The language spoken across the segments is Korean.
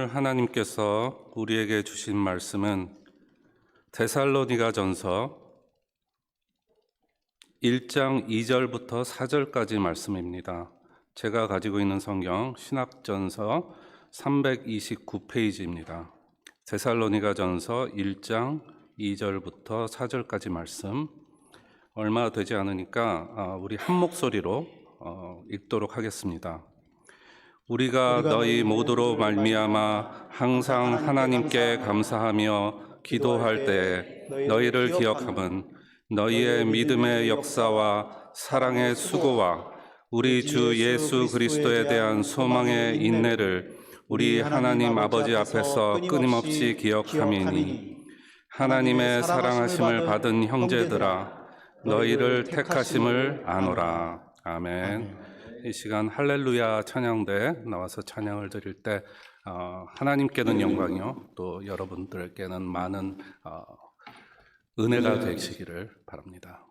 하나님께서 우리에게 주신 말씀은 데살로니가전서 1장 2절부터 4절까지 말씀입니다. 제가 가지고 있는 성경 신학전서 329페이지입니다. 데살로니가전서 1장 2절부터 4절까지 말씀, 얼마 되지 않으니까 우리 한 목소리로 읽도록 하겠습니다. 우리가 너희 모두로 말미암아 항상 하나님께 감사하며 기도할 때에 너희를 기억함은 너희의 믿음의 역사와 사랑의 수고와 우리 주 예수 그리스도에 대한 소망의 인내를 우리 하나님 아버지 앞에서 끊임없이 기억함이니, 하나님의 사랑하심을 받은 형제들아 너희를 택하심을 아노라. 아멘. 이 시간 할렐루야 찬양대 나와서 찬양을 드릴 때 하나님께는 영광이요 또 여러분들께는 많은 은혜가 되시기를 바랍니다.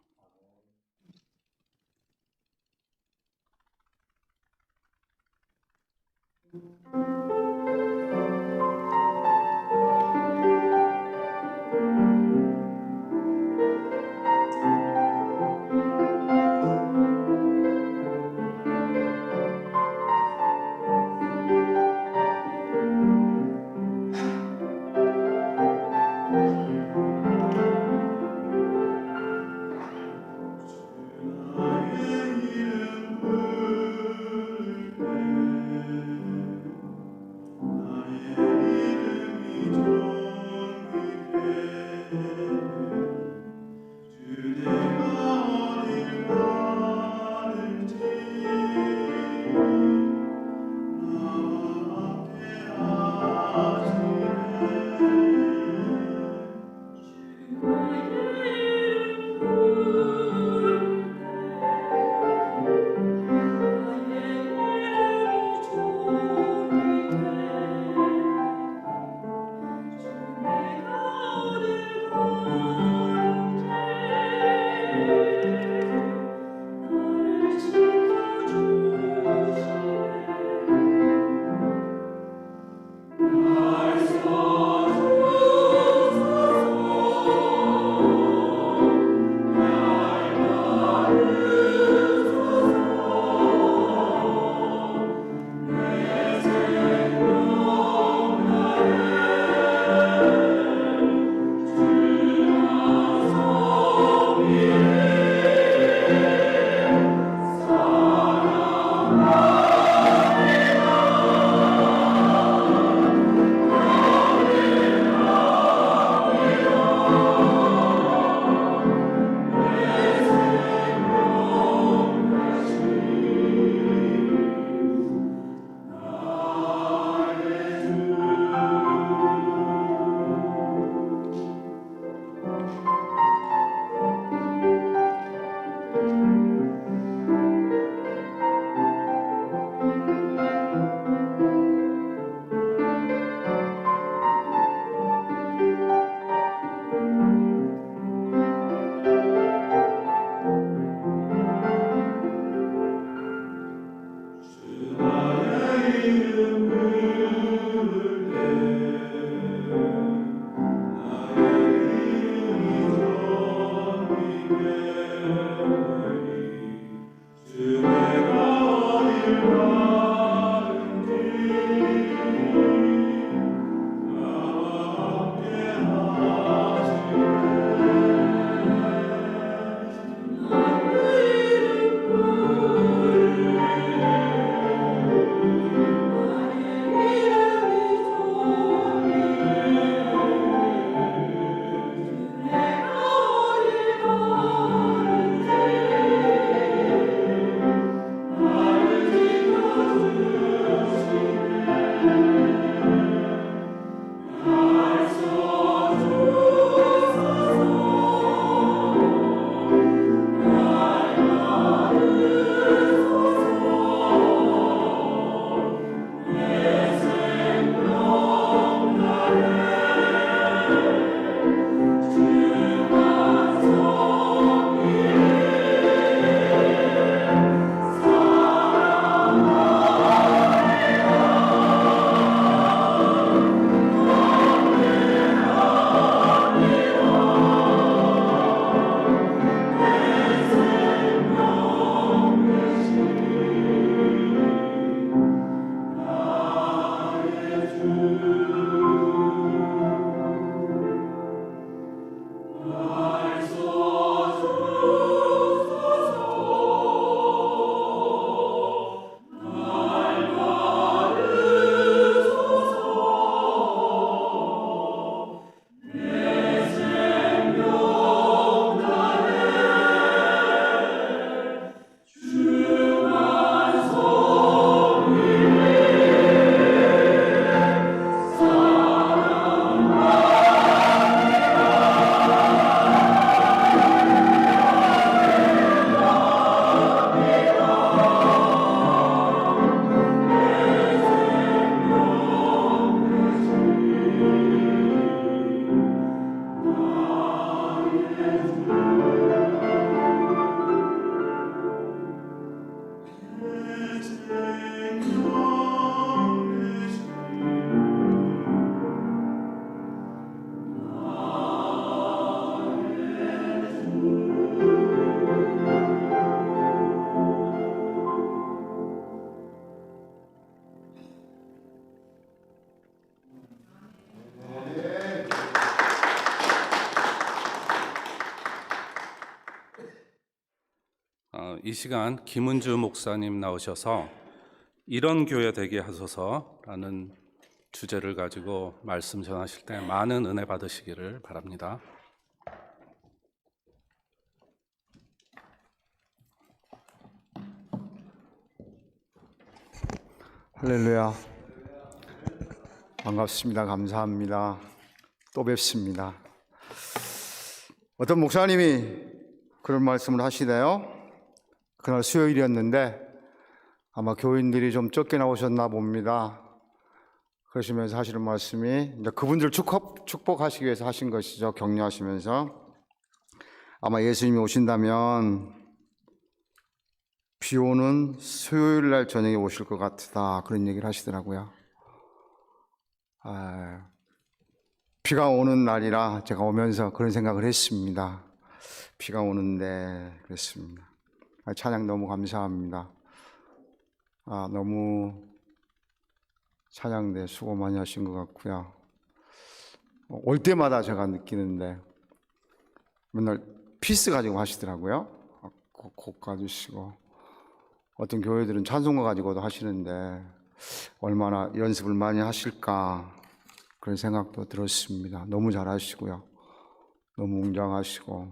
이 시간 김은주 목사님 나오셔서 이런 교회 되게 하소서라는 주제를 가지고 말씀 전하실 때 많은 은혜 받으시기를 바랍니다. 할렐루야. 반갑습니다. 감사합니다. 또 뵙습니다. 어떤 목사님이 그런 말씀을 하시네요. 그날 수요일이었는데 아마 교인들이 좀 적게 나오셨나 봅니다. 그러시면서 하시는 말씀이 이제 그분들 축복하시기 위해서 하신 것이죠. 격려하시면서 아마 예수님이 오신다면 비 오는 수요일 날 저녁에 오실 것 같다, 그런 얘기를 하시더라고요. 비가 오는 날이라 제가 오면서 그런 생각을 했습니다. 비가 오는데 그랬습니다. 찬양 너무 감사합니다. 너무 찬양대 수고 많이 하신 것 같고요. 올 때마다 제가 느끼는데 맨날 피스 가지고 하시더라고요. 곡 가주시고, 어떤 교회들은 찬송가 가지고도 하시는데 얼마나 연습을 많이 하실까, 그런 생각도 들었습니다. 너무 잘하시고요. 너무 웅장하시고,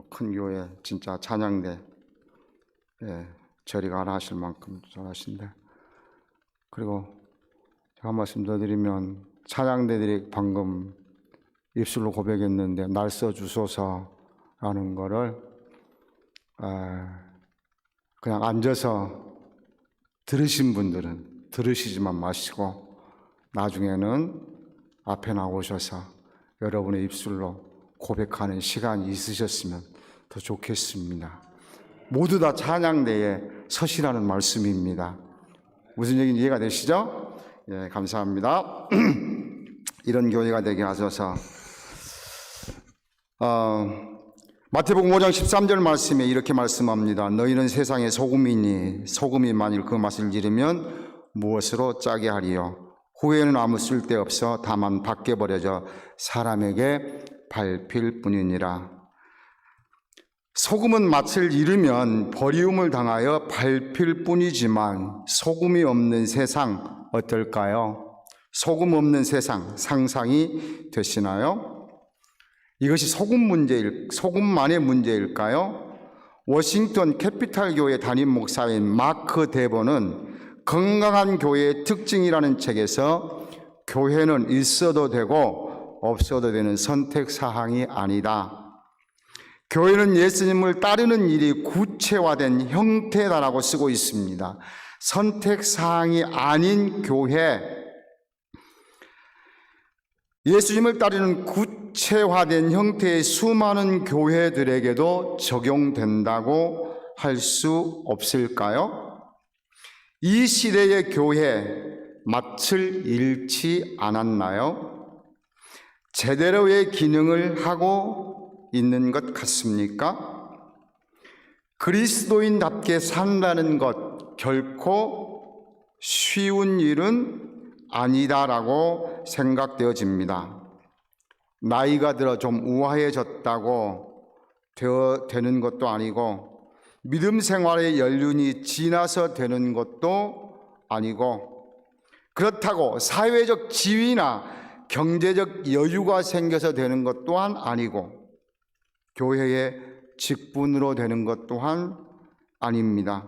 큰 교회 진짜 찬양대 저리가 하나 하실 만큼 잘하신데, 그리고 제가 한 말씀 더 드리면, 찬양대들이 방금 입술로 고백했는데 날 써주소서라는 거를 그냥 앉아서 들으신 분들은 들으시지만 마시고 나중에는 앞에 나오셔서 여러분의 입술로 고백하는 시간이 있으셨으면 더 좋겠습니다. 모두 다 찬양대에 서시라는 말씀입니다. 무슨 얘기인지 이해가 되시죠? 예, 감사합니다. 이런 교회가 되게 하셔서 마태복음 5장 13절 말씀에 이렇게 말씀합니다. 너희는 세상의 소금이니 소금이 만일 그 맛을 잃으면 무엇으로 짜게 하리요? 후에는 아무 쓸데없어 다만 밖에 버려져 사람에게 밟힐 뿐이니라. 소금은 맛을 잃으면 버리움을 당하여 밟힐 뿐이지만 소금이 없는 세상 어떨까요? 소금 없는 세상 상상이 되시나요? 이것이 소금만의 문제일까요? 워싱턴 캐피탈 교회 담임 목사인 마크 데버는 건강한 교회의 특징이라는 책에서 교회는 있어도 되고 없어도 되는 선택사항이 아니다. 교회는 예수님을 따르는 일이 구체화된 형태다라고 쓰고 있습니다. 선택사항이 아닌 교회, 예수님을 따르는 구체화된 형태의 수많은 교회들에게도 적용된다고 할 수 없을까요? 이 시대의 교회, 맛을 잃지 않았나요? 제대로의 기능을 하고 있는 것 같습니까? 그리스도인답게 산다는 것 결코 쉬운 일은 아니다라고 생각되어집니다. 나이가 들어 좀 우아해졌다고 되는 것도 아니고, 믿음 생활의 연륜이 지나서 되는 것도 아니고, 그렇다고 사회적 지위나 경제적 여유가 생겨서 되는 것 또한 아니고, 교회의 직분으로 되는 것 또한 아닙니다.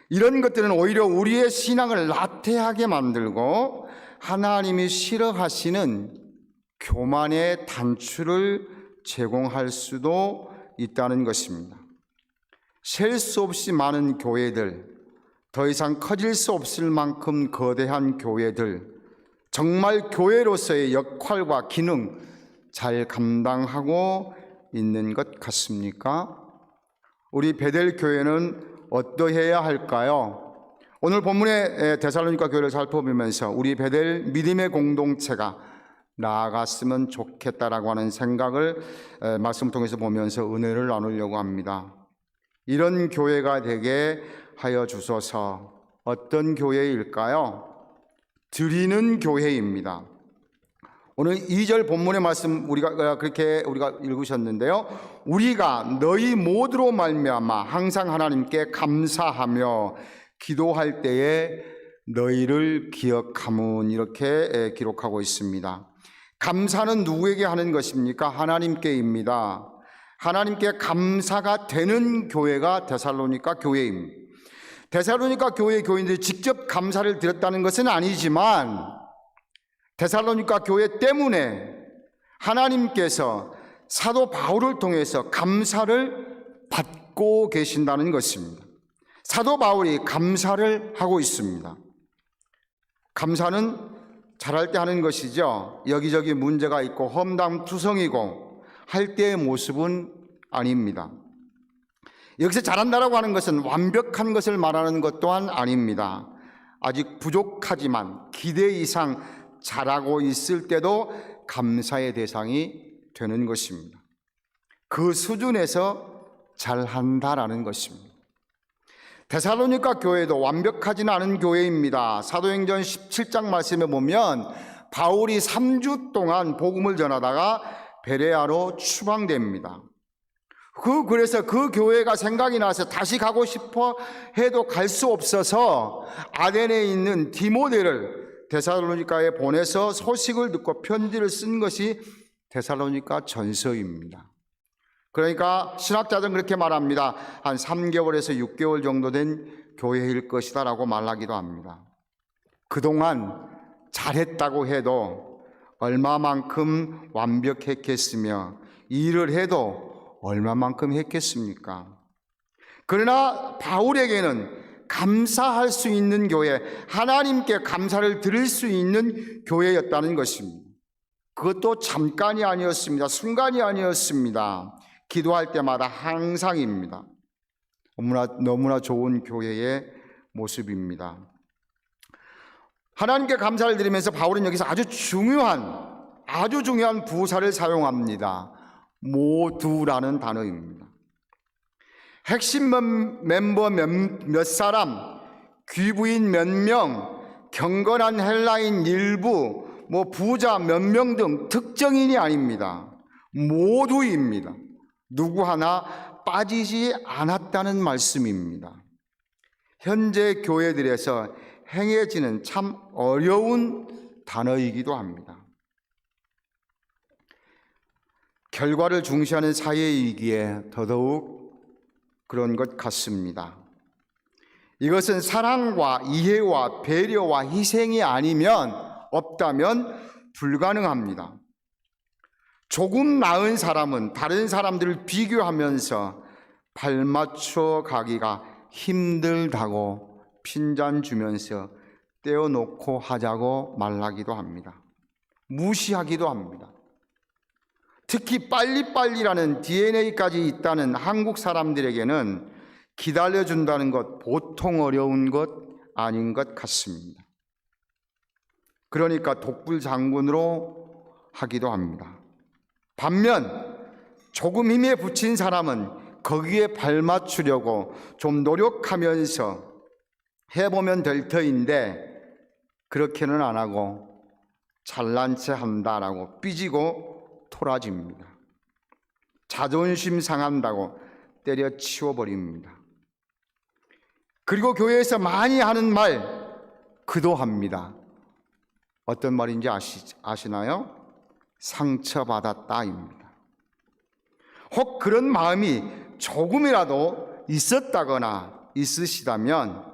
이런 것들은 오히려 우리의 신앙을 나태하게 만들고 하나님이 싫어하시는 교만의 단추를 제공할 수도 있다는 것입니다. 셀 수 없이 많은 교회들, 더 이상 커질 수 없을 만큼 거대한 교회들, 정말 교회로서의 역할과 기능 잘 감당하고 있는 것 같습니까? 우리 베델 교회는 어떠해야 할까요? 오늘 본문의 데살로니가 교회를 살펴보면서 우리 베델 믿음의 공동체가 나아갔으면 좋겠다라고 하는 생각을 말씀을 통해서 보면서 은혜를 나누려고 합니다. 이런 교회가 되게 하여 주소서. 어떤 교회일까요? 드리는 교회입니다. 오늘 2절 본문의 말씀 우리가 읽으셨는데요. 우리가 너희 모두로 말미암아 항상 하나님께 감사하며 기도할 때에 너희를 기억함은, 이렇게 기록하고 있습니다. 감사는 누구에게 하는 것입니까? 하나님께입니다. 하나님께 감사가 되는 교회가 데살로니가 교회입니다. 데살로니가 교회 교인들이 직접 감사를 드렸다는 것은 아니지만 데살로니가 교회 때문에 하나님께서 사도 바울을 통해서 감사를 받고 계신다는 것입니다. 사도 바울이 감사를 하고 있습니다. 감사는 잘할 때 하는 것이죠. 여기저기 문제가 있고 험담투성이고 할 때의 모습은 아닙니다. 여기서 잘한다라고 하는 것은 완벽한 것을 말하는 것 또한 아닙니다. 아직 부족하지만 기대 이상 잘하고 있을 때도 감사의 대상이 되는 것입니다. 그 수준에서 잘한다라는 것입니다. 데살로니가 교회도 완벽하지는 않은 교회입니다. 사도행전 17장 말씀에 보면 바울이 3주 동안 복음을 전하다가 베레아로 추방됩니다. 그래서 그 교회가 생각이 나서 다시 가고 싶어 해도 갈 수 없어서 아덴에 있는 디모데를 데살로니가에 보내서 소식을 듣고 편지를 쓴 것이 데살로니가 전서입니다. 그러니까 신학자들은 그렇게 말합니다. 한 3개월에서 6개월 정도 된 교회일 것이다 라고 말하기도 합니다. 그동안 잘했다고 해도 얼마만큼 완벽했겠으며 일을 해도 얼마만큼 했겠습니까? 그러나 바울에게는 감사할 수 있는 교회, 하나님께 감사를 드릴 수 있는 교회였다는 것입니다. 그것도 잠깐이 아니었습니다. 순간이 아니었습니다. 기도할 때마다 항상입니다. 너무나 좋은 교회의 모습입니다. 하나님께 감사를 드리면서 바울은 여기서 아주 중요한 부사를 사용합니다. 모두라는 단어입니다. 핵심 멤버 몇 사람, 귀부인 몇 명, 경건한 헬라인 일부, 부자 몇 명 등 특정인이 아닙니다. 모두입니다. 누구 하나 빠지지 않았다는 말씀입니다. 현재 교회들에서 행해지는 참 어려운 단어이기도 합니다. 결과를 중시하는 사회이기에 더더욱 그런 것 같습니다. 이것은 사랑과 이해와 배려와 희생이 없다면 불가능합니다. 조금 나은 사람은 다른 사람들을 비교하면서 발맞춰 가기가 힘들다고 핀잔 주면서 떼어놓고 하자고 말하기도 합니다. 무시하기도 합니다. 특히 빨리빨리라는 DNA까지 있다는 한국 사람들에게는 기다려준다는 것 보통 어려운 것 아닌 것 같습니다. 그러니까 독불장군으로 하기도 합니다. 반면 조금 힘에 부친 사람은 거기에 발맞추려고 좀 노력하면서 해보면 될 터인데 그렇게는 안 하고 잘난 체 한다라고 삐지고 토라집니다. 자존심 상한다고 때려치워버립니다. 그리고 교회에서 많이 하는 말 그도합니다. 어떤 말인지 아시나요? 상처받았다입니다. 혹 그런 마음이 조금이라도 있었다거나 있으시다면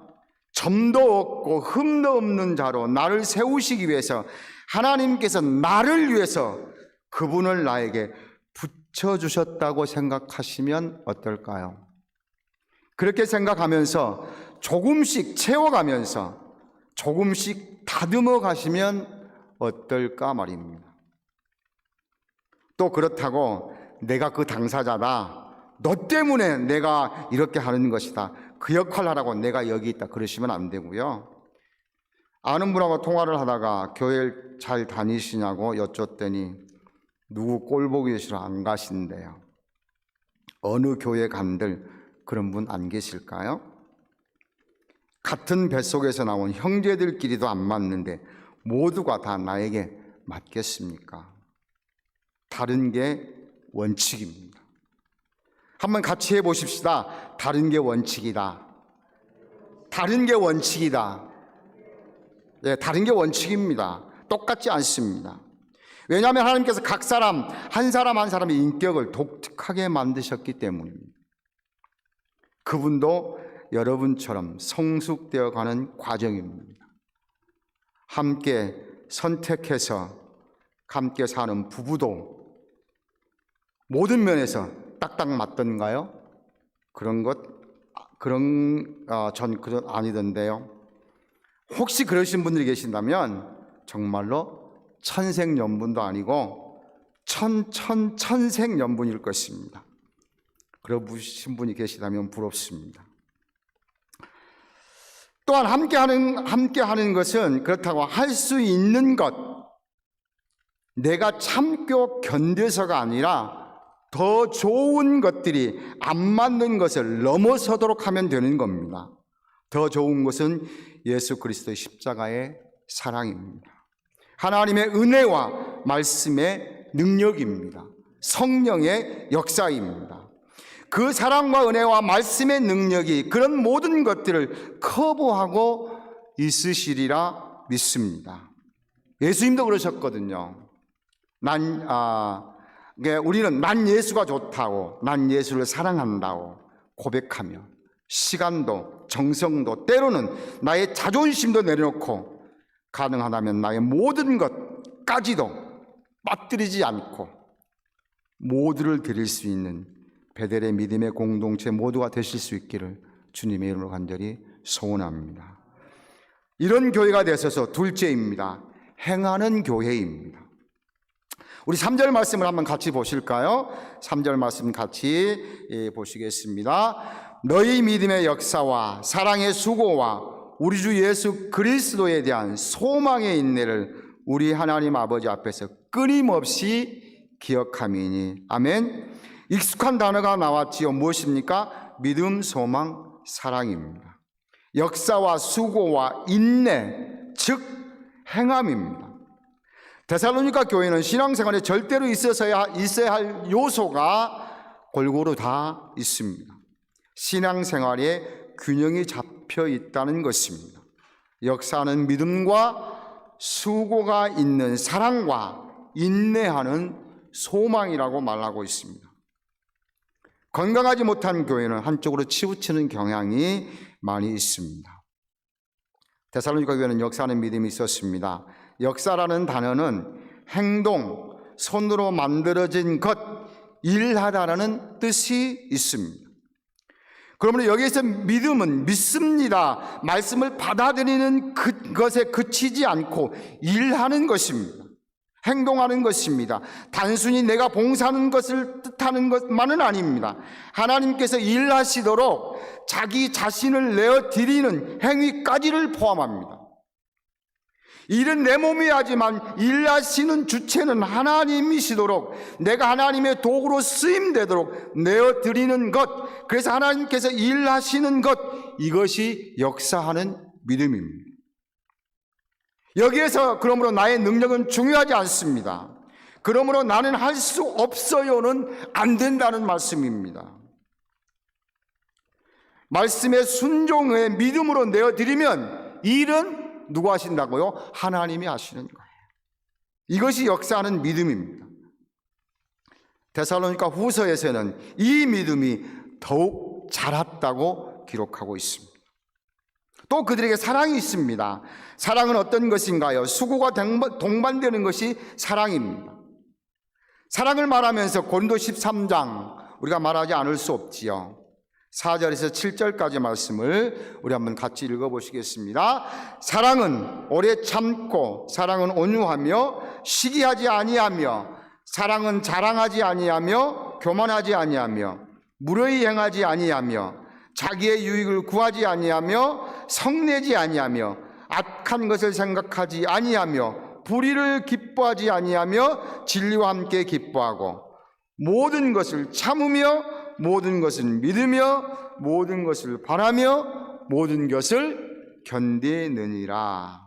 점도 없고 흠도 없는 자로 나를 세우시기 위해서 하나님께서 나를 위해서 그분을 나에게 붙여주셨다고 생각하시면 어떨까요? 그렇게 생각하면서 조금씩 채워가면서 조금씩 다듬어 가시면 어떨까 말입니다. 또 그렇다고 내가 그 당사자다, 너 때문에 내가 이렇게 하는 것이다, 그 역할을 하라고 내가 여기 있다 그러시면 안 되고요. 아는 분하고 통화를 하다가 교회 잘 다니시냐고 여쭙더니 누구 꼴 보기 싫어 안 가신대요. 어느 교회 간들 그런 분 안 계실까요? 같은 뱃속에서 나온 형제들끼리도 안 맞는데 모두가 다 나에게 맞겠습니까? 다른 게 원칙입니다. 한번 같이 해보십시다. 다른 게 원칙이다. 다른 게 원칙이다. 네, 다른 게 원칙입니다. 똑같지 않습니다. 왜냐하면 하나님께서 각 사람 한 사람의 인격을 독특하게 만드셨기 때문입니다. 그분도 여러분처럼 성숙되어 가는 과정입니다. 함께 선택해서 함께 사는 부부도 모든 면에서 딱딱 맞던가요? 전 그런 아니던데요. 혹시 그러신 분들이 계신다면 정말로 천생연분도 아니고 천생연분일 것입니다. 그러신 분이 계시다면 부럽습니다. 또한 함께하는 것은 그렇다고 할 수 있는 것, 내가 참고 견뎌서가 아니라 더 좋은 것들이 안 맞는 것을 넘어서도록 하면 되는 겁니다. 더 좋은 것은 예수 그리스도의 십자가의 사랑입니다. 하나님의 은혜와 말씀의 능력입니다. 성령의 역사입니다. 그 사랑과 은혜와 말씀의 능력이 그런 모든 것들을 커버하고 있으시리라 믿습니다. 예수님도 그러셨거든요. 우리는 난 예수가 좋다고, 난 예수를 사랑한다고 고백하며 시간도 정성도 때로는 나의 자존심도 내려놓고 가능하다면 나의 모든 것까지도 빠뜨리지 않고 모두를 드릴 수 있는 베델의 믿음의 공동체 모두가 되실 수 있기를 주님의 이름으로 간절히 소원합니다. 이런 교회가 되셔서 둘째입니다. 행하는 교회입니다. 우리 3절 말씀을 한번 같이 보실까요? 3절 말씀 같이 보시겠습니다. 너희 믿음의 역사와 사랑의 수고와 우리 주 예수 그리스도에 대한 소망의 인내를 우리 하나님 아버지 앞에서 끊임없이 기억함이니. 아멘. 익숙한 단어가 나왔지요. 무엇입니까? 믿음, 소망, 사랑입니다. 역사와 수고와 인내, 즉 행함입니다. 데살로니가 교회는 신앙생활에 절대로 있어야 할 요소가 골고루 다 있습니다. 신앙생활에 균형이 잡혀 있다는 것입니다. 역사하는 믿음과 수고가 있는 사랑과 인내하는 소망이라고 말하고 있습니다. 건강하지 못한 교회는 한쪽으로 치우치는 경향이 많이 있습니다. 데살로니가 교회는 역사하는 믿음이 있었습니다. 역사라는 단어는 행동, 손으로 만들어진 것, 일하다라는 뜻이 있습니다. 그러므로 여기에서 믿음은 믿습니다. 말씀을 받아들이는 그것에 그치지 않고 일하는 것입니다. 행동하는 것입니다. 단순히 내가 봉사하는 것을 뜻하는 것만은 아닙니다. 하나님께서 일하시도록 자기 자신을 내어드리는 행위까지를 포함합니다. 일은 내 몸이 하지만 일하시는 주체는 하나님이시도록 내가 하나님의 도구로 쓰임되도록 내어드리는 것, 그래서 하나님께서 일하시는 것, 이것이 역사하는 믿음입니다. 여기에서 그러므로 나의 능력은 중요하지 않습니다. 그러므로 나는 할 수 없어요는 안 된다는 말씀입니다. 말씀의 순종의 믿음으로 내어드리면 일은 누가 하신다고요? 하나님이 하시는 거예요. 이것이 역사하는 믿음입니다. 데살로니가 후서에서는 이 믿음이 더욱 자랐다고 기록하고 있습니다. 또 그들에게 사랑이 있습니다. 사랑은 어떤 것인가요? 수고가 동반되는 것이 사랑입니다. 사랑을 말하면서 고린도 13장 우리가 말하지 않을 수 없지요. 4절에서 7절까지 말씀을 우리 한번 같이 읽어보시겠습니다. 사랑은 오래 참고, 사랑은 온유하며 시기하지 아니하며, 사랑은 자랑하지 아니하며 교만하지 아니하며, 무례히 행하지 아니하며, 자기의 유익을 구하지 아니하며, 성내지 아니하며, 악한 것을 생각하지 아니하며, 불의를 기뻐하지 아니하며, 진리와 함께 기뻐하고, 모든 것을 참으며, 모든 것을 믿으며, 모든 것을 바라며, 모든 것을 견디느니라.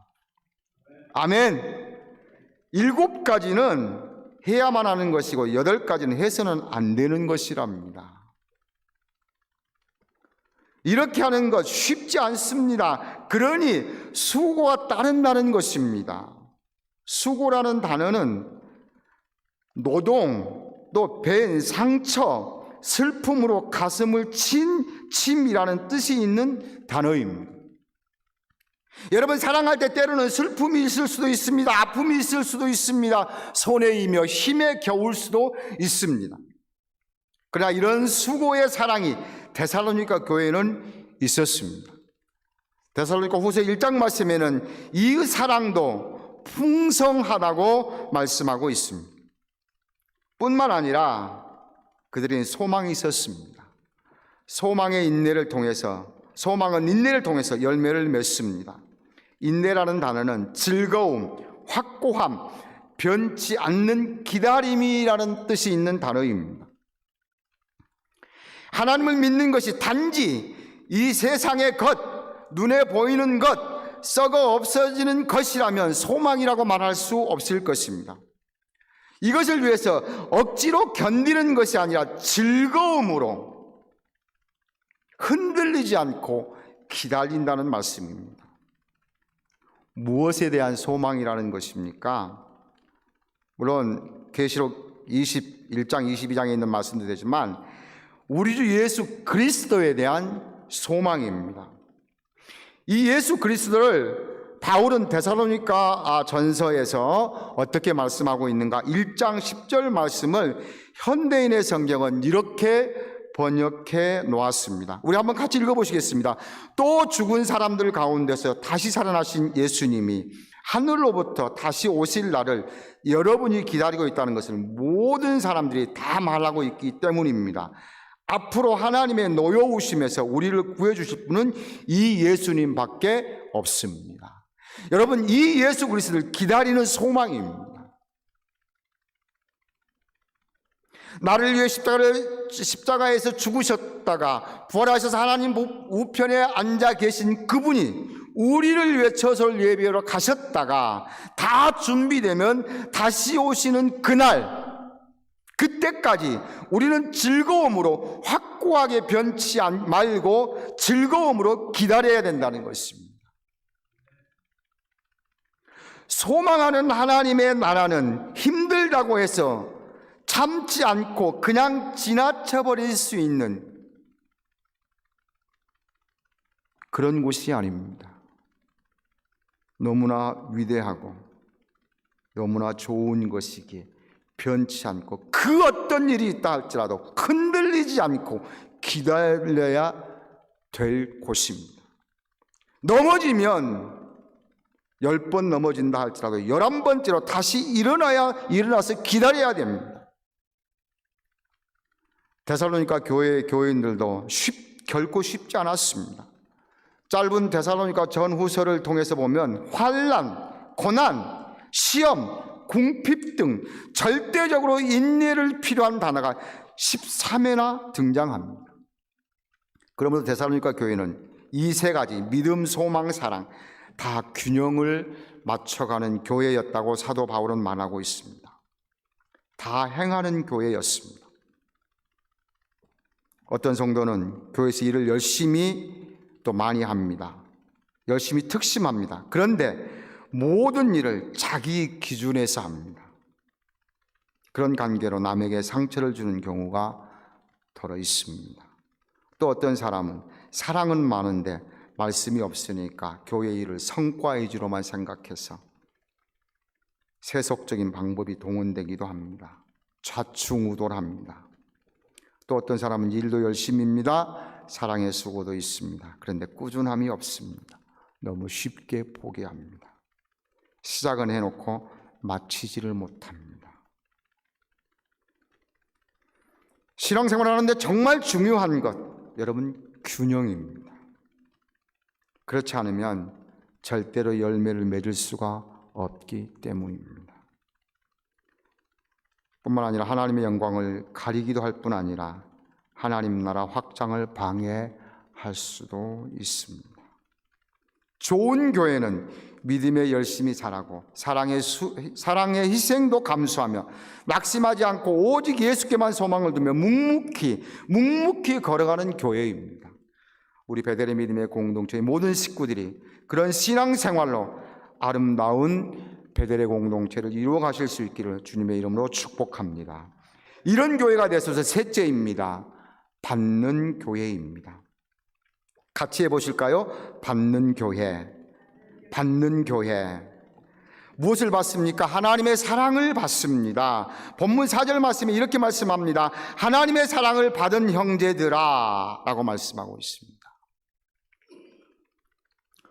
아멘. 7가지는 해야만 하는 것이고 8가지는 해서는 안 되는 것이랍니다. 이렇게 하는 것 쉽지 않습니다. 그러니 수고가 따른다는 것입니다. 수고라는 단어는 노동, 또 벤, 상처, 슬픔으로 가슴을 침이라는 뜻이 있는 단어입니다. 여러분, 사랑할 때 때로는 슬픔이 있을 수도 있습니다. 아픔이 있을 수도 있습니다. 손해이며 힘에 겨울 수도 있습니다. 그러나 이런 수고의 사랑이 데살로니가 교회에는 있었습니다. 데살로니가 후서 1장 말씀에는 이 사랑도 풍성하다고 말씀하고 있습니다. 뿐만 아니라 그들은 소망이 있었습니다. 소망은 인내를 통해서 열매를 맺습니다. 인내라는 단어는 즐거움, 확고함, 변치 않는 기다림이라는 뜻이 있는 단어입니다. 하나님을 믿는 것이 단지 이 세상의 것, 눈에 보이는 것, 썩어 없어지는 것이라면 소망이라고 말할 수 없을 것입니다. 이것을 위해서 억지로 견디는 것이 아니라 즐거움으로 흔들리지 않고 기다린다는 말씀입니다. 무엇에 대한 소망이라는 것입니까? 물론 계시록 21장 22장에 있는 말씀도 되지만 우리 주 예수 그리스도에 대한 소망입니다. 이 예수 그리스도를 바울은 데살로니가 전서에서 어떻게 말씀하고 있는가? 1장 10절 말씀을 현대인의 성경은 이렇게 번역해 놓았습니다. 우리 한번 같이 읽어보시겠습니다. 또 죽은 사람들 가운데서 다시 살아나신 예수님이 하늘로부터 다시 오실 날을 여러분이 기다리고 있다는 것을 모든 사람들이 다 말하고 있기 때문입니다. 앞으로 하나님의 노여우심에서 우리를 구해주실 분은 이 예수님밖에 없습니다. 여러분, 이 예수 그리스도를 기다리는 소망입니다. 나를 위해 십자가에서 죽으셨다가 부활하셔서 하나님 우편에 앉아 계신 그분이 우리를 위해 처소를 예비하러 가셨다가 다 준비되면 다시 오시는 그날, 그때까지 우리는 즐거움으로 확고하게 변치 말고 즐거움으로 기다려야 된다는 것입니다. 소망하는 하나님의 나라는 힘들다고 해서 참지 않고 그냥 지나쳐버릴 수 있는 그런 곳이 아닙니다. 너무나 위대하고 너무나 좋은 것이기에 변치 않고 그 어떤 일이 있다 할지라도 흔들리지 않고 기다려야 될 곳입니다. 넘어지면 10번 넘어진다 할지라도 11번째로 다시 일어나서 기다려야 됩니다. 데살로니가 교회인들도 결코 쉽지 않았습니다. 짧은 데살로니가 전후서를 통해서 보면 환난, 고난, 시험, 궁핍 등 절대적으로 인내를 필요한 단어가 13회나 등장합니다. 그러면서 데살로니가 교회는 이 세 가지 믿음, 소망, 사랑 다 균형을 맞춰가는 교회였다고 사도 바울은 말하고 있습니다. 다 행하는 교회였습니다. 어떤 성도는 교회에서 일을 열심히 또 많이 합니다. 열심히 특심합니다. 그런데 모든 일을 자기 기준에서 합니다. 그런 관계로 남에게 상처를 주는 경우가 더러 있습니다. 또 어떤 사람은 사랑은 많은데 말씀이 없으니까 교회 일을 성과 위주로만 생각해서 세속적인 방법이 동원되기도 합니다. 좌충우돌합니다. 또 어떤 사람은 일도 열심입니다. 사랑의 수고도 있습니다. 그런데 꾸준함이 없습니다. 너무 쉽게 포기합니다. 시작은 해놓고 마치지를 못합니다. 신앙생활을 하는데 정말 중요한 것, 여러분, 균형입니다. 그렇지 않으면 절대로 열매를 맺을 수가 없기 때문입니다. 뿐만 아니라 하나님의 영광을 가리기도 할 뿐 아니라 하나님 나라 확장을 방해할 수도 있습니다. 좋은 교회는 믿음에 열심히 자라고 사랑의 희생도 감수하며 낙심하지 않고 오직 예수께만 소망을 두며 묵묵히 걸어가는 교회입니다. 우리 베델의 믿음의 공동체의 모든 식구들이 그런 신앙생활로 아름다운 베델의 공동체를 이루어 가실 수 있기를 주님의 이름으로 축복합니다. 이런 교회가 되셔서 셋째입니다. 받는 교회입니다. 같이 해보실까요? 받는 교회. 받는 교회. 무엇을 받습니까? 하나님의 사랑을 받습니다. 본문 4절 말씀에 이렇게 말씀합니다. 하나님의 사랑을 받은 형제들아 라고 말씀하고 있습니다.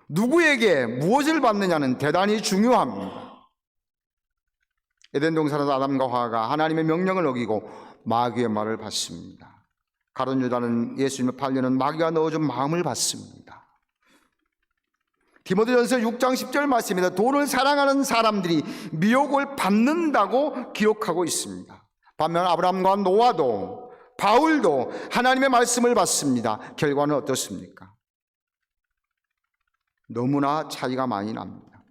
누구에게 무엇을 받느냐는 대단히 중요합니다. 에덴 동산에서 아담과 하와가 하나님의 명령을 어기고 마귀의 말을 받습니다. 가룟 유다는 예수님을 팔려는 마귀가 넣어준 마음을 받습니다. 디모데전서 6장 10절 말씀입니다. 돈을 사랑하는 사람들이 미혹을 받는다고 기록하고 있습니다. 반면 아브라함과 노아도 바울도 하나님의 말씀을 받습니다. 결과는 어떻습니까? 너무나 차이가 많이 납니다.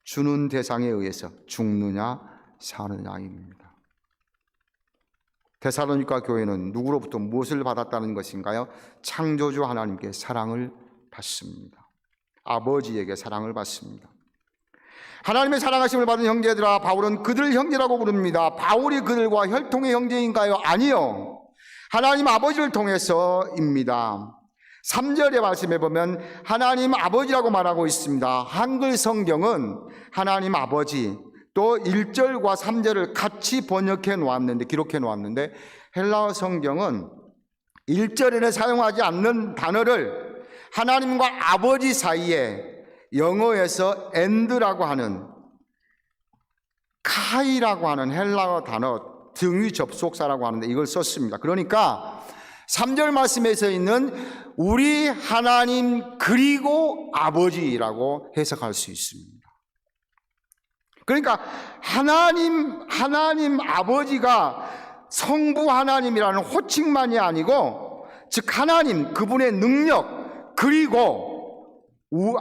주는 대상에 의해서 죽느냐 사느냐입니다. 데살로니가 교회는 누구로부터 무엇을 받았다는 것인가요? 창조주 하나님께 사랑을 받습니다. 아버지에게 사랑을 받습니다. 하나님의 사랑하심을 받은 형제들아, 바울은 그들 형제라고 부릅니다. 바울이 그들과 혈통의 형제인가요? 아니요. 하나님 아버지를 통해서입니다. 3절의 말씀에 보면 하나님 아버지라고 말하고 있습니다. 한글 성경은 하나님 아버지, 또 1절과 3절을 같이 번역해 놓았는데, 기록해 놓았는데, 헬라어 성경은 1절에는 사용하지 않는 단어를 하나님과 아버지 사이에 영어에서 and라고 하는 카이라고 하는 헬라어 단어 등위 접속사라고 하는데 이걸 썼습니다. 그러니까 3절 말씀에서 있는 우리 하나님 그리고 아버지라고 해석할 수 있습니다. 그러니까 하나님 아버지가 성부 하나님이라는 호칭만이 아니고, 즉 하나님 그분의 능력, 그리고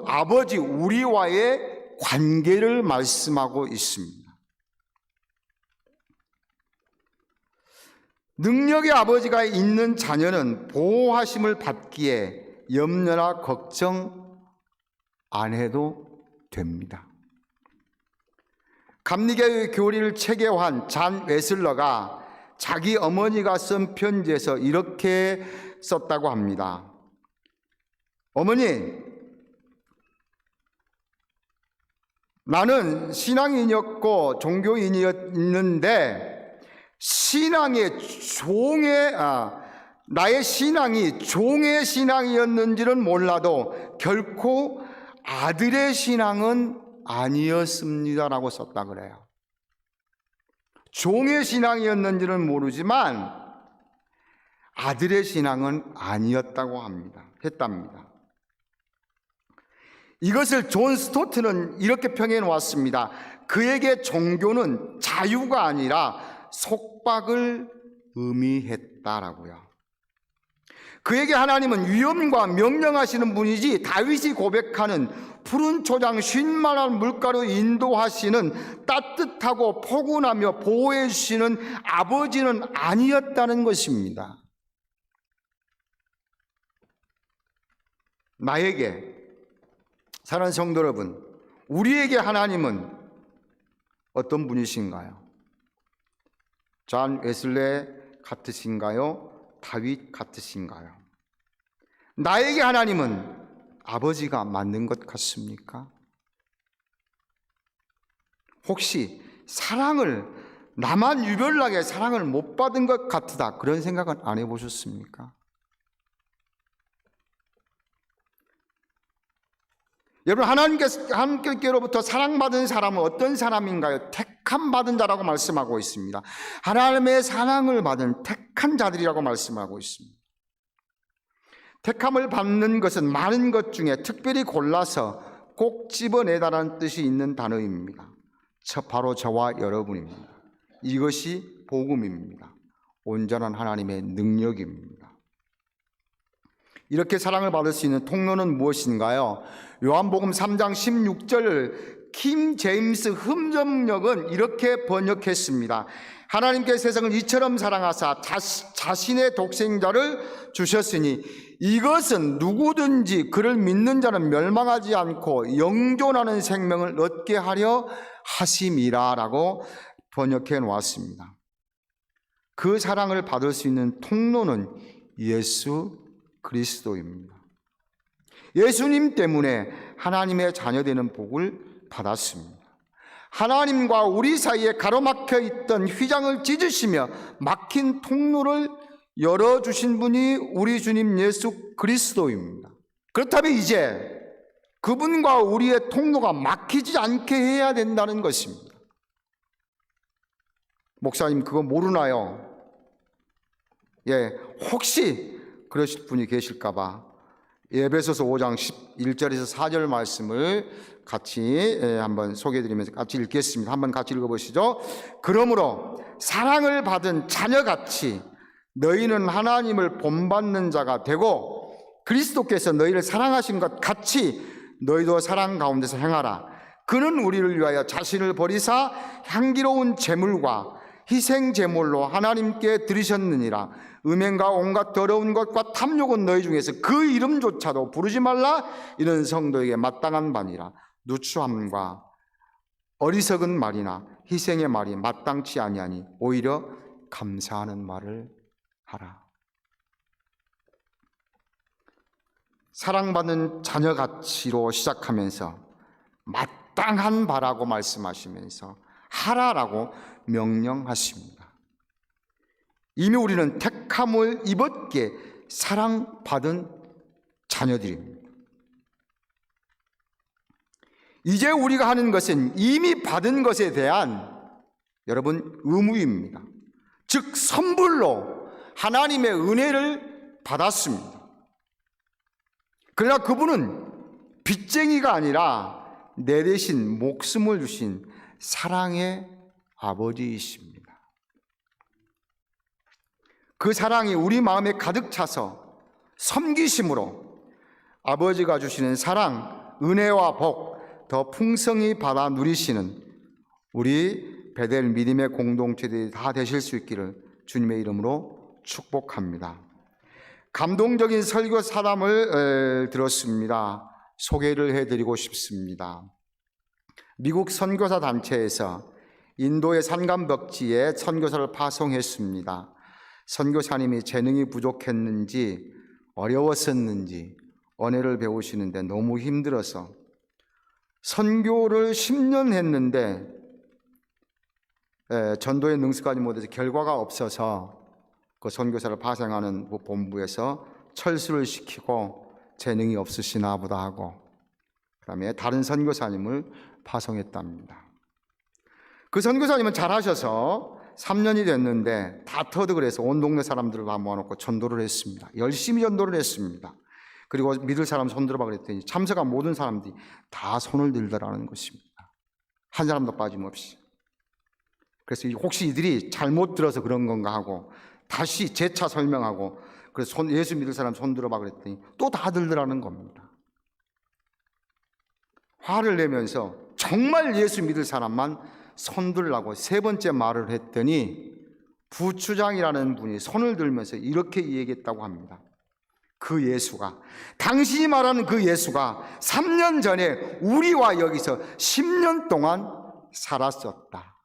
아버지 우리와의 관계를 말씀하고 있습니다. 능력의 아버지가 있는 자녀는 보호하심을 받기에 염려나 걱정 안 해도 됩니다. 감리교의 교리를 체계화한 잔 웨슬러가 자기 어머니가 쓴 편지에서 이렇게 썼다고 합니다. 어머니, 나는 신앙인이었고 종교인이었는데 나의 신앙이 종의 신앙이었는지는 몰라도 결코 아들의 신앙은 아니었습니다라고 썼다 그래요. 종의 신앙이었는지는 모르지만 아들의 신앙은 아니었다고 했답니다. 이것을 존 스토트는 이렇게 평해 놓았습니다. 그에게 종교는 자유가 아니라 속박을 의미했다라고요. 그에게 하나님은 위엄과 명령하시는 분이지 다윗이 고백하는 푸른 초장 쉰만한 물가로 인도하시는 따뜻하고 포근하며 보호해 주시는 아버지는 아니었다는 것입니다. 나에게, 사랑하는 성도 여러분, 우리에게 하나님은 어떤 분이신가요? 존 웨슬레 같으신가요? 다윗 같으신가요? 나에게 하나님은 아버지가 맞는 것 같습니까? 혹시 나만 유별나게 사랑을 못 받은 것 같다, 그런 생각은 안 해보셨습니까? 여러분, 하나님께로부터 사랑받은 사람은 어떤 사람인가요? 택함 받은 자라고 말씀하고 있습니다. 하나님의 사랑을 받은 택한 자들이라고 말씀하고 있습니다. 택함을 받는 것은 많은 것 중에 특별히 골라서 꼭 집어내다라는 뜻이 있는 단어입니다. 바로 저와 여러분입니다. 이것이 복음입니다. 온전한 하나님의 능력입니다. 이렇게 사랑을 받을 수 있는 통로는 무엇인가요? 요한복음 3장 16절 킹 제임스 흠정역은 이렇게 번역했습니다. 하나님께서 세상을 이처럼 사랑하사 자신의 독생자를 주셨으니 이것은 누구든지 그를 믿는 자는 멸망하지 않고 영존하는 생명을 얻게 하려 하심이라 라고 번역해 놓았습니다. 그 사랑을 받을 수 있는 통로는 예수 그리스도입니다. 예수님 때문에 하나님의 자녀되는 복을 받았습니다. 하나님과 우리 사이에 가로막혀 있던 휘장을 찢으시며 막힌 통로를 열어주신 분이 우리 주님 예수 그리스도입니다. 그렇다면 이제 그분과 우리의 통로가 막히지 않게 해야 된다는 것입니다. 목사님 그거 모르나요? 혹시 그러실 분이 계실까봐 에베소서 5장 1절에서 4절 말씀을 같이 한번 소개해드리면서 같이 읽겠습니다. 한번 같이 읽어보시죠. 그러므로 사랑을 받은 자녀같이 너희는 하나님을 본받는 자가 되고 그리스도께서 너희를 사랑하신 것 같이 너희도 사랑 가운데서 행하라. 그는 우리를 위하여 자신을 버리사 향기로운 제물과 희생 제물로 하나님께 드리셨느니라. 음행과 온갖 더러운 것과 탐욕은 너희 중에서 그 이름조차도 부르지 말라. 이는 성도에게 마땅한 바니라. 누추함과 어리석은 말이나 희생의 말이 마땅치 아니하니 오히려 감사하는 말을 하라. 사랑받는 자녀가치로 시작하면서 마땅한 바라고 말씀하시면서 하라라고 명령하십니다. 이미 우리는 택함을 입었기에 사랑받은 자녀들입니다. 이제 우리가 하는 것은 이미 받은 것에 대한 여러분 의무입니다. 즉 선불로 하나님의 은혜를 받았습니다. 그러나 그분은 빚쟁이가 아니라 내 대신 목숨을 주신 사랑의 아버지이십니다. 그 사랑이 우리 마음에 가득 차서 섬기심으로 아버지가 주시는 사랑, 은혜와 복 더 풍성히 받아 누리시는 우리 베델 믿음의 공동체들이 다 되실 수 있기를 주님의 이름으로 축복합니다. 감동적인 설교 사담을 들었습니다. 소개를 해드리고 싶습니다. 미국 선교사 단체에서 인도의 산간벽지에 선교사를 파송했습니다. 선교사님이 재능이 부족했는지 어려웠었는지 언어를 배우시는데 너무 힘들어서 선교를 10년 했는데 전도에 능숙하지 못해서 결과가 없어서 그 선교사를 파송하는 그 본부에서 철수를 시키고 재능이 없으시나 보다 하고 그다음에 다른 선교사님을 파송했답니다. 그 선교사님은 잘하셔서 3년이 됐는데 다 터득을 해서 온 동네 사람들을 다 모아놓고 전도를 했습니다. 열심히 전도를 했습니다. 그리고 믿을 사람 손 들어봐 그랬더니 참석한 모든 사람들이 다 손을 들더라는 것입니다. 한 사람도 빠짐없이. 그래서 혹시 이들이 잘못 들어서 그런 건가 하고 다시 재차 설명하고 그래서 예수 믿을 사람 손 들어봐 그랬더니 또 다 들더라는 겁니다. 화를 내면서 정말 예수 믿을 사람만 손 들라고 세 번째 말을 했더니 부추장이라는 분이 손을 들면서 이렇게 얘기했다고 합니다. 그 예수가, 당신이 말하는 그 예수가 3년 전에 우리와 여기서 10년 동안 살았었다.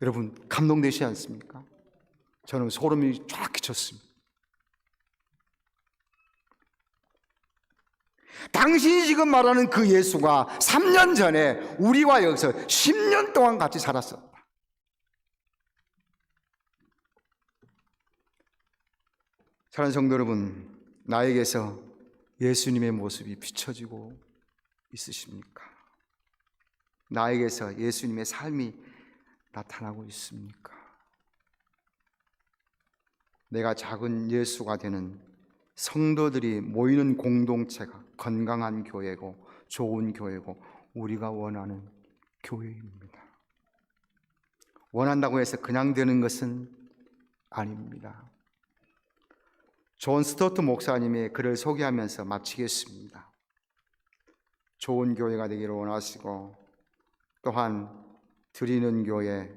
여러분 감동되시지 않습니까? 저는 소름이 쫙 끼쳤습니다. 당신이 지금 말하는 그 예수가 3년 전에 우리와 여기서 10년 동안 같이 살았었다. 사랑하는 성도 여러분, 나에게서 예수님의 모습이 비춰지고 있으십니까? 나에게서 예수님의 삶이 나타나고 있습니까? 내가 작은 예수가 되는 성도들이 모이는 공동체가 건강한 교회고 좋은 교회고 우리가 원하는 교회입니다. 원한다고 해서 그냥 되는 것은 아닙니다. 존 스토트 목사님의 글을 소개하면서 마치겠습니다. 좋은 교회가 되기를 원하시고 또한 드리는 교회,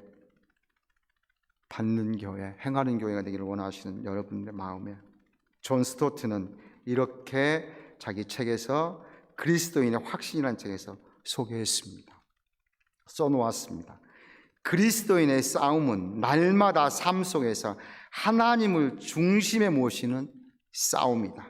받는 교회, 행하는 교회가 되기를 원하시는 여러분들의 마음에 존 스토트는 이렇게 자기 책에서 그리스도인의 확신이라는 책에서 소개했습니다. 써놓았습니다. 그리스도인의 싸움은 날마다 삶 속에서 하나님을 중심에 모시는 싸움이다.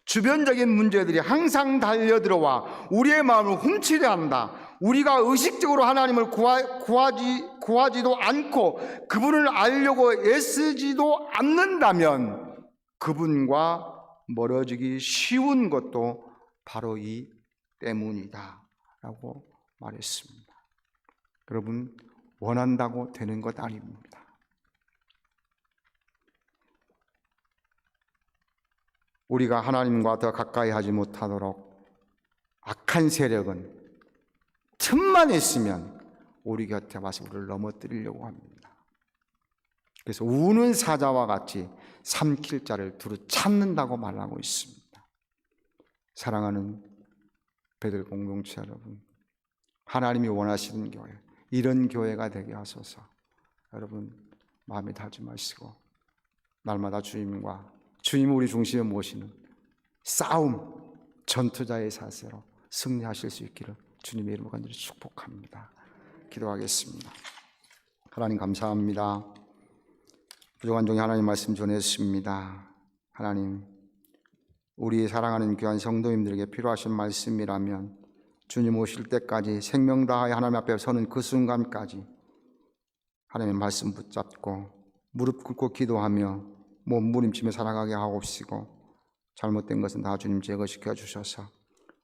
주변적인 문제들이 항상 달려들어와 우리의 마음을 훔치려 한다. 우리가 의식적으로 하나님을 구하지도 않고 그분을 알려고 애쓰지도 않는다면 그분과 멀어지기 쉬운 것도 바로 이 때문이다 라고 말했습니다. 여러분, 원한다고 되는 것 아닙니다. 우리가 하나님과 더 가까이 하지 못하도록 악한 세력은 틈만 있으면 우리 곁에 와서 우리를 넘어뜨리려고 합니다. 그래서 우는 사자와 같이 삼킬 자를 두루 찾는다고 말하고 있습니다. 사랑하는 베들 공동체 여러분, 하나님이 원하시는 교회, 이런 교회가 되게 하소서. 여러분 마음에 달지 마시고 날마다 주님과 주님을 우리 중심에 모시는 싸움, 전투자의 자세로 승리하실 수 있기를 주님의 이름으로 간절히 축복합니다. 기도하겠습니다. 하나님 감사합니다. 부족한 종이 하나님 말씀 전했습니다. 하나님, 우리 사랑하는 귀한 성도님들에게 필요하신 말씀이라면 주님 오실 때까지 생명 다하여 하나님 앞에 서는 그 순간까지 하나님의 말씀 붙잡고 무릎 꿇고 기도하며 몸부림치며 살아가게 하옵시고, 잘못된 것은 다 주님 제거시켜 주셔서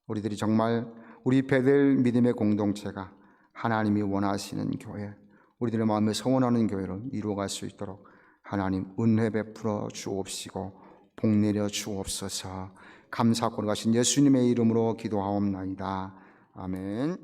우리들이 정말 우리 베델 믿음의 공동체가 하나님이 원하시는 교회, 우리들의 마음에 소원하는 교회를 이루어갈 수 있도록 하나님 은혜 베풀어 주옵시고 복 내려 주옵소서. 감사하고 가신 예수님의 이름으로 기도하옵나이다. 아멘.